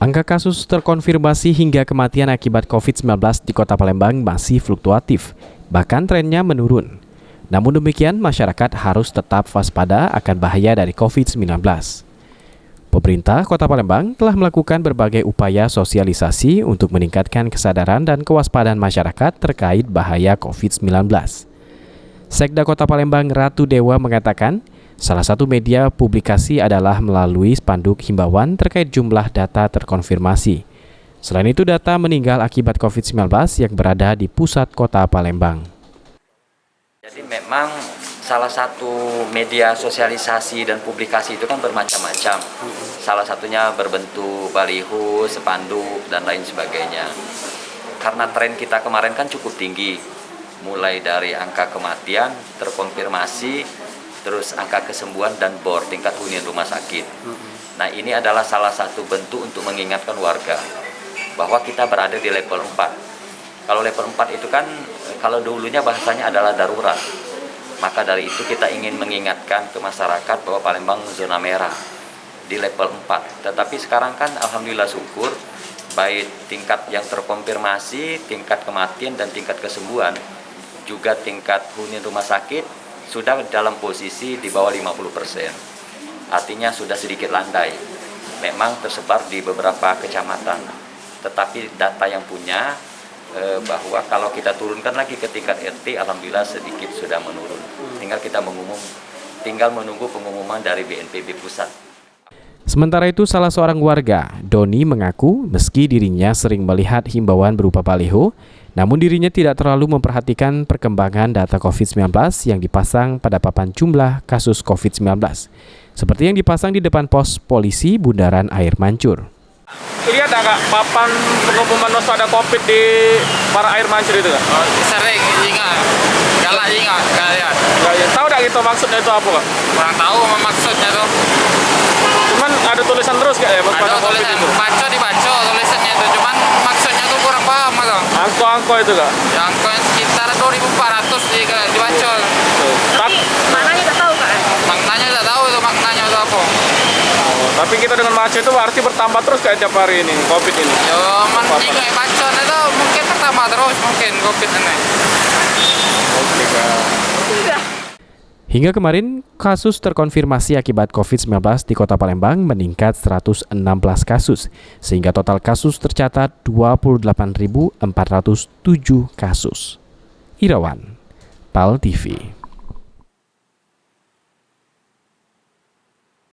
Angka kasus terkonfirmasi hingga kematian akibat COVID-19 di Kota Palembang masih fluktuatif, bahkan trennya menurun. Namun demikian, masyarakat harus tetap waspada akan bahaya dari COVID-19. Pemerintah Kota Palembang telah melakukan berbagai upaya sosialisasi untuk meningkatkan kesadaran dan kewaspadaan masyarakat terkait bahaya COVID-19. Sekda Kota Palembang Ratu Dewa mengatakan, salah satu media publikasi adalah melalui spanduk himbauan terkait jumlah data terkonfirmasi. Selain itu, data meninggal akibat COVID-19 yang berada di pusat Kota Palembang. Jadi memang salah satu media sosialisasi dan publikasi itu kan bermacam-macam. Salah satunya berbentuk baliho, spanduk, dan lain sebagainya. Karena tren kita kemarin kan cukup tinggi, mulai dari angka kematian, terkonfirmasi, terus angka kesembuhan dan bor tingkat hunian rumah sakit. Nah, ini adalah salah satu bentuk untuk mengingatkan warga bahwa kita berada di level 4. Kalau level 4 itu kan kalau dulunya bahasanya adalah darurat. Maka dari itu kita ingin mengingatkan ke masyarakat bahwa Palembang zona merah di level 4. Tetapi sekarang kan alhamdulillah syukur baik tingkat yang terkonfirmasi, tingkat kematian dan tingkat kesembuhan, juga tingkat hunian rumah sakit sudah dalam posisi di bawah 50%. Artinya sudah sedikit landai. Memang tersebar di beberapa kecamatan. Tetapi data yang punya bahwa kalau kita turunkan lagi ke tingkat RT, alhamdulillah sedikit sudah menurun. Tinggal menunggu pengumuman dari BNPB pusat. Sementara itu, salah seorang warga, Doni, mengaku meski dirinya sering melihat himbauan berupa baliho, namun dirinya tidak terlalu memperhatikan perkembangan data COVID-19 yang dipasang pada papan jumlah kasus COVID-19, seperti yang dipasang di depan pos polisi Bundaran Air Mancur. Lihat agak papan pengumuman ada COVID di para air mancur itu kan? Oh, sering ingat, galak ingat kalian. Tahu tak gitu maksudnya itu apa kak? Kurang tahu maksudnya tuh. Cuman ada tulisan terus gak ya? Ada tulisan, dibaca tulisannya itu. Cuman maksudnya tuh kurang paham kak. Angko itu kak? Ya, angko yang sekitar 2.400 dibaca. Maknanya tak tahu kak? Maknanya tak tahu itu maknanya itu apa. Tapi kita dengan baca itu berarti bertambah terus kayak tiap hari ini, COVID ini? Ya, jika baca itu mungkin bertambah terus mungkin COVID ini. Oke kak. Hingga kemarin, kasus terkonfirmasi akibat COVID-19 di Kota Palembang meningkat 116 kasus, sehingga total kasus tercatat 28.407 kasus. Irawan, PAL TV.